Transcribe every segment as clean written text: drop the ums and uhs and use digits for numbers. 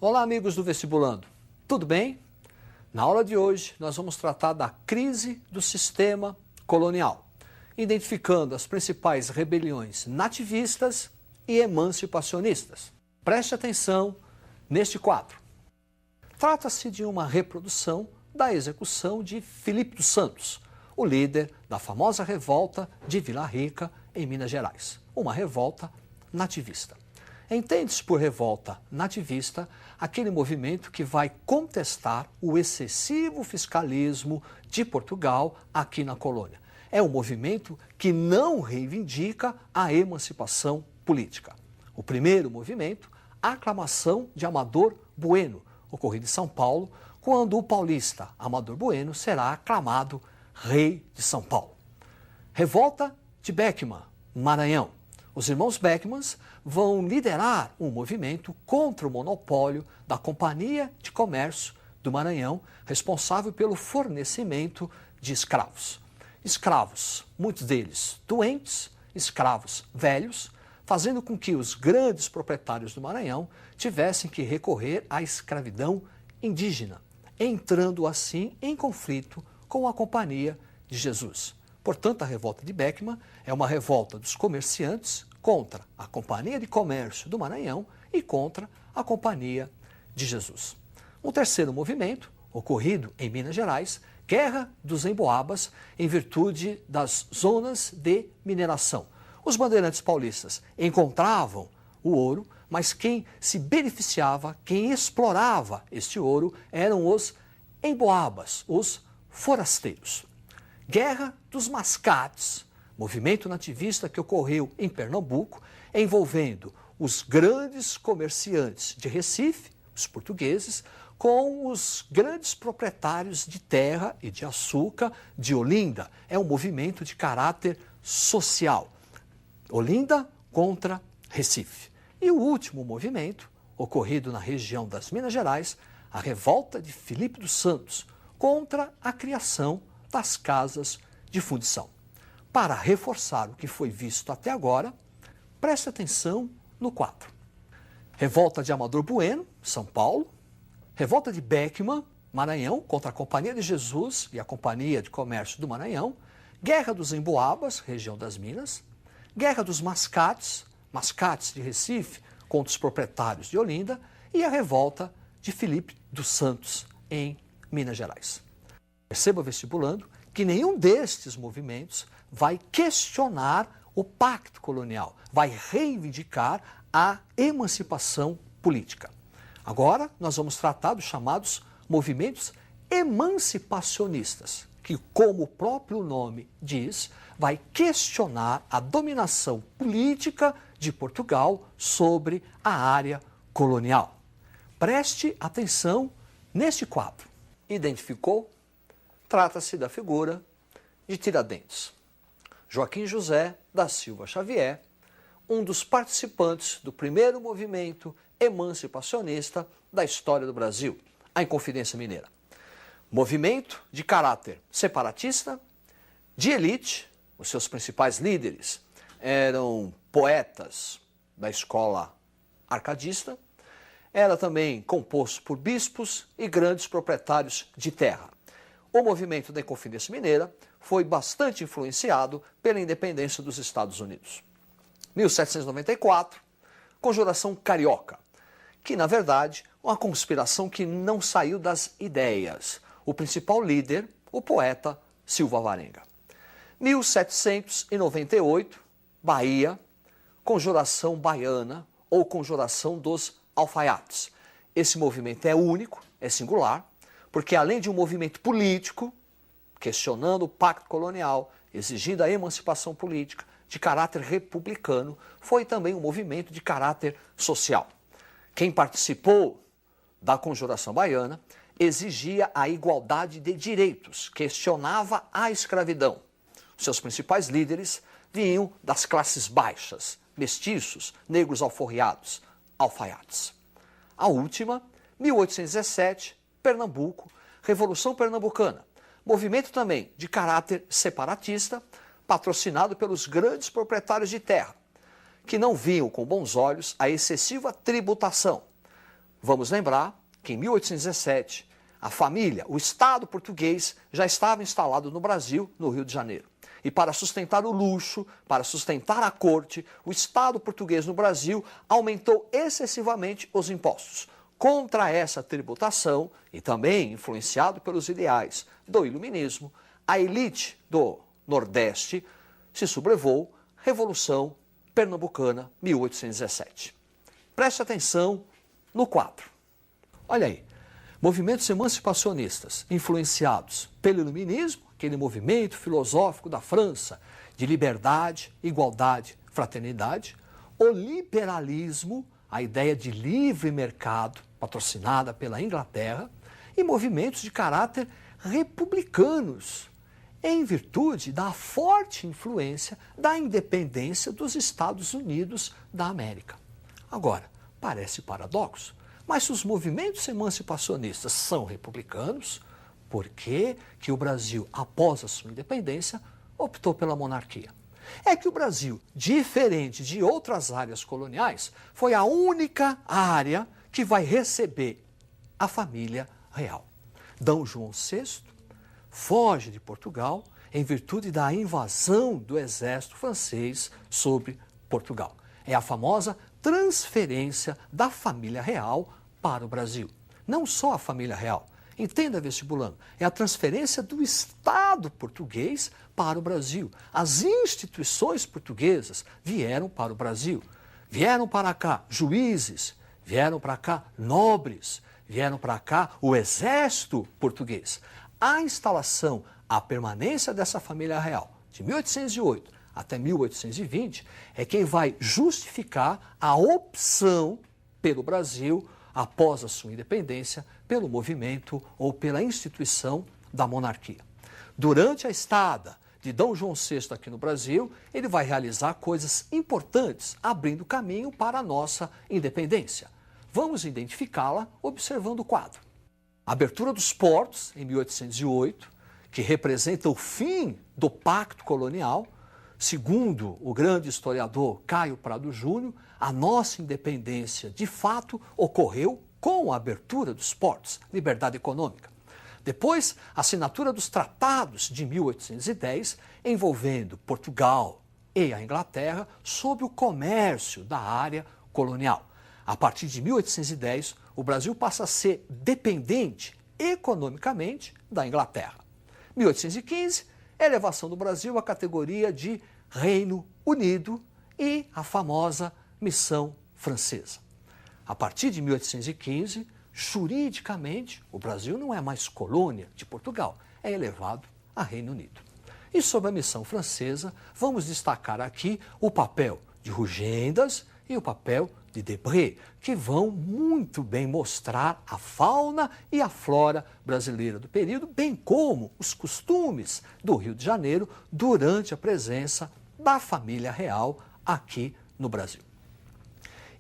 Olá, amigos do Vestibulando. Tudo bem? Na aula de hoje, nós vamos tratar da crise do sistema colonial, identificando as principais rebeliões nativistas e emancipacionistas. Preste atenção neste quadro. Trata-se de uma reprodução da execução de Filipe dos Santos, o líder da famosa revolta de Vila Rica, em Minas Gerais. Uma revolta nativista. Entende-se por revolta nativista aquele movimento que vai contestar o excessivo fiscalismo de Portugal aqui na colônia. É um movimento que não reivindica a emancipação política. O primeiro movimento, a aclamação de Amador Bueno, ocorrido em São Paulo, quando o paulista Amador Bueno será aclamado rei de São Paulo. Revolta de Beckman, Maranhão. Os irmãos Beckman vão liderar um movimento contra o monopólio da Companhia de Comércio do Maranhão, responsável pelo fornecimento de escravos. Escravos, muitos deles doentes, escravos velhos, fazendo com que os grandes proprietários do Maranhão tivessem que recorrer à escravidão indígena, entrando assim em conflito com a Companhia de Jesus. Portanto, a revolta de Beckman é uma revolta dos comerciantes contra a Companhia de Comércio do Maranhão e contra a Companhia de Jesus. Um terceiro movimento, ocorrido em Minas Gerais, Guerra dos Emboabas, em virtude das zonas de mineração. Os bandeirantes paulistas encontravam o ouro, mas quem se beneficiava, quem explorava este ouro, eram os emboabas, os forasteiros. Guerra dos Mascates, movimento nativista que ocorreu em Pernambuco, envolvendo os grandes comerciantes de Recife, os portugueses, com os grandes proprietários de terra e de açúcar de Olinda. É um movimento de caráter social. Olinda contra Recife. E o último movimento, ocorrido na região das Minas Gerais, a revolta de Filipe dos Santos contra a criação das casas de fundição. Para reforçar o que foi visto até agora, preste atenção no quadro. Revolta de Amador Bueno, São Paulo. Revolta de Beckman, Maranhão, contra a Companhia de Jesus e a Companhia de Comércio do Maranhão. Guerra dos Emboabas, região das Minas. Guerra dos Mascates, Mascates de Recife, contra os proprietários de Olinda. E a revolta de Filipe dos Santos, em Minas Gerais. Perceba, vestibulando, que nenhum destes movimentos vai questionar o pacto colonial, vai reivindicar a emancipação política. Agora, nós vamos tratar dos chamados movimentos emancipacionistas, que, como o próprio nome diz, vai questionar a dominação política de Portugal sobre a área colonial. Preste atenção neste quadro. Identificou? Trata-se da figura de Tiradentes. Joaquim José da Silva Xavier, um dos participantes do primeiro movimento emancipacionista da história do Brasil, a Inconfidência Mineira. Movimento de caráter separatista, de elite, os seus principais líderes eram poetas da escola arcadista, era também composto por bispos e grandes proprietários de terra. O movimento da Inconfidência Mineira foi bastante influenciado pela independência dos Estados Unidos. 1794, Conjuração Carioca, que na verdade é uma conspiração que não saiu das ideias. O principal líder, o poeta Silva Varenga. 1798, Bahia, Conjuração Baiana ou Conjuração dos Alfaiates. Esse movimento é único, é singular, porque além de um movimento político, questionando o pacto colonial, exigindo a emancipação política de caráter republicano, foi também um movimento de caráter social. Quem participou da Conjuração Baiana exigia a igualdade de direitos, questionava a escravidão. Seus principais líderes vinham das classes baixas, mestiços, negros alforriados, alfaiates. A última, 1817, Pernambuco, Revolução Pernambucana, movimento também de caráter separatista, patrocinado pelos grandes proprietários de terra, que não viam com bons olhos a excessiva tributação. Vamos lembrar que em 1817, a família, o Estado português, já estava instalado no Brasil, no Rio de Janeiro. E para sustentar o luxo, para sustentar a corte, o Estado português no Brasil aumentou excessivamente os impostos. Contra essa tributação, e também influenciado pelos ideais do iluminismo, a elite do Nordeste se sublevou, Revolução Pernambucana, 1817. Preste atenção no quadro. Olha aí, movimentos emancipacionistas influenciados pelo iluminismo, aquele movimento filosófico da França de liberdade, igualdade, fraternidade, o liberalismo, a ideia de livre mercado, patrocinada pela Inglaterra, e movimentos de caráter republicanos, em virtude da forte influência da independência dos Estados Unidos da América. Agora, parece paradoxo, mas se os movimentos emancipacionistas são republicanos, por que o Brasil, após a sua independência, optou pela monarquia? É que o Brasil, diferente de outras áreas coloniais, foi a única área que vai receber a família real. D. João VI foge de Portugal em virtude da invasão do exército francês sobre Portugal. É a famosa transferência da família real para o Brasil. Não só a família real, entenda, vestibulando, é a transferência do Estado português para o Brasil. As instituições portuguesas vieram para o Brasil. Vieram para cá juízes, vieram para cá nobres, vieram para cá o exército português. A instalação, a permanência dessa família real, de 1808 até 1820, é quem vai justificar a opção pelo Brasil, após a sua independência, pelo movimento ou pela instituição da monarquia. Durante a estada de D. João VI aqui no Brasil, ele vai realizar coisas importantes, abrindo caminho para a nossa independência. Vamos identificá-la observando o quadro. A abertura dos portos, em 1808, que representa o fim do pacto colonial. Segundo o grande historiador Caio Prado Júnior, a nossa independência, de fato, ocorreu com a abertura dos portos, liberdade econômica. Depois, a assinatura dos tratados de 1810, envolvendo Portugal e a Inglaterra sobre o comércio da área colonial. A partir de 1810, o Brasil passa a ser dependente economicamente da Inglaterra. 1815, elevação do Brasil à categoria de Reino Unido e a famosa Missão Francesa. A partir de 1815, juridicamente, o Brasil não é mais colônia de Portugal, é elevado a Reino Unido. E sobre a Missão Francesa, vamos destacar aqui o papel de Rugendas e o papel de Debré, que vão muito bem mostrar a fauna e a flora brasileira do período, bem como os costumes do Rio de Janeiro durante a presença da família real aqui no Brasil.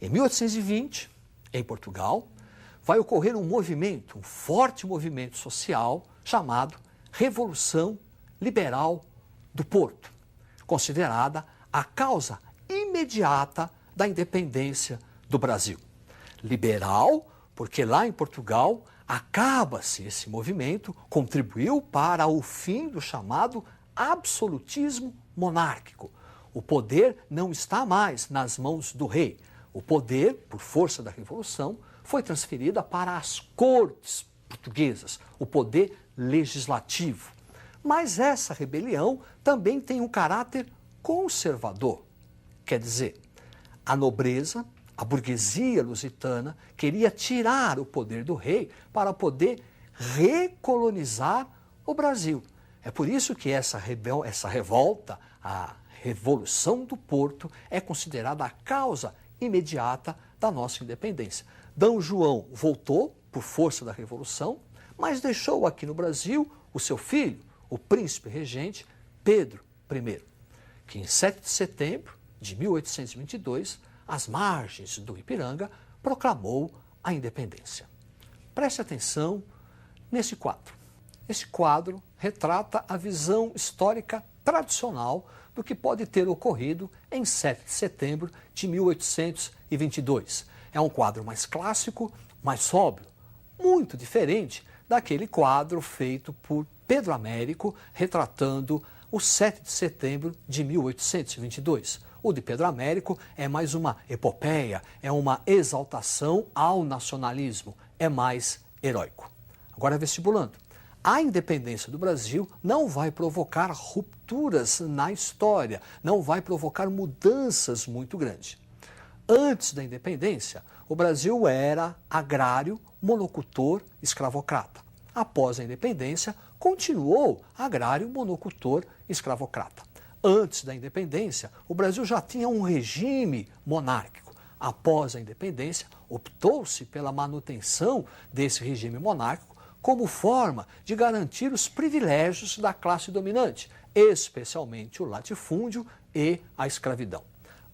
Em 1820, em Portugal, vai ocorrer um movimento, um forte movimento social chamado Revolução Liberal do Porto, considerada a causa imediata da independência do Brasil. Liberal, porque lá em Portugal acaba-se esse movimento, contribuiu para o fim do chamado absolutismo monárquico. O poder não está mais nas mãos do rei. O poder, por força da Revolução, foi transferido para as cortes portuguesas, o poder legislativo. Mas essa rebelião também tem um caráter conservador. Quer dizer, a nobreza, a burguesia lusitana, queria tirar o poder do rei para poder recolonizar o Brasil. É por isso que essa revolta, a Revolução do Porto, é considerada a causa imediata da nossa independência. D. João voltou por força da Revolução, mas deixou aqui no Brasil o seu filho, o príncipe regente Pedro I, que em 7 de setembro de 1822, às margens do Ipiranga, proclamou a independência. Preste atenção nesse quadro. Esse quadro retrata a visão histórica tradicional do que pode ter ocorrido em 7 de setembro de 1822. É um quadro mais clássico, mais sóbrio, muito diferente daquele quadro feito por Pedro Américo retratando o 7 de setembro de 1822. O de Pedro Américo é mais uma epopeia, é uma exaltação ao nacionalismo, é mais heróico. Agora, vestibulando. A independência do Brasil não vai provocar rupturas na história, não vai provocar mudanças muito grandes. Antes da independência, o Brasil era agrário, monocultor, escravocrata. Após a independência, continuou agrário, monocultor, escravocrata. Antes da independência, o Brasil já tinha um regime monárquico. Após a independência, optou-se pela manutenção desse regime monárquico como forma de garantir os privilégios da classe dominante, especialmente o latifúndio e a escravidão.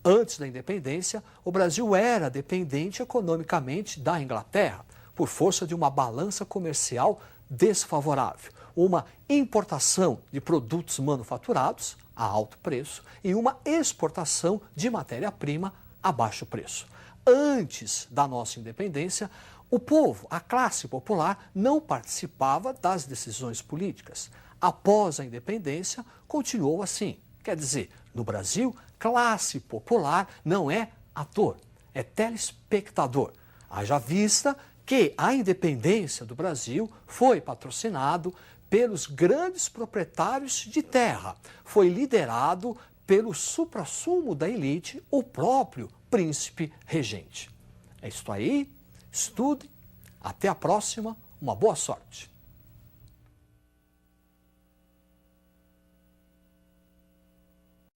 Antes da independência, o Brasil era dependente economicamente da Inglaterra, por força de uma balança comercial desfavorável, uma importação de produtos manufaturados a alto preço e uma exportação de matéria-prima a baixo preço. Antes da nossa independência, o povo, a classe popular, não participava das decisões políticas. Após a independência, continuou assim. Quer dizer, no Brasil, classe popular não é ator, é telespectador. Haja vista que a independência do Brasil foi patrocinado pelos grandes proprietários de terra. Foi liderado pelo suprassumo da elite, o próprio príncipe regente. É isto aí. Estude. Até a próxima. Uma boa sorte.